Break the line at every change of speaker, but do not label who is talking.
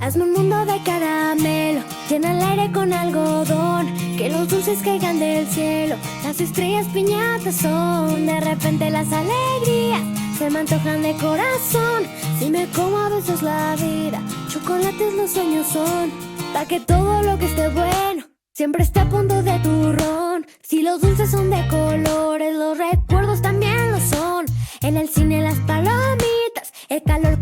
Hazme un mundo de caramelo, llena el aire con algodón, que los dulces caigan del cielo, las estrellas piñatas son. De repente las alegrías se me antojan de corazón. Si me como a besos la vida, chocolates los sueños son. Pa' que todo lo que esté bueno siempre esté a punto de turrón. Si los dulces son de colores, los recuerdos también lo son. En el cine las palomitas, el calor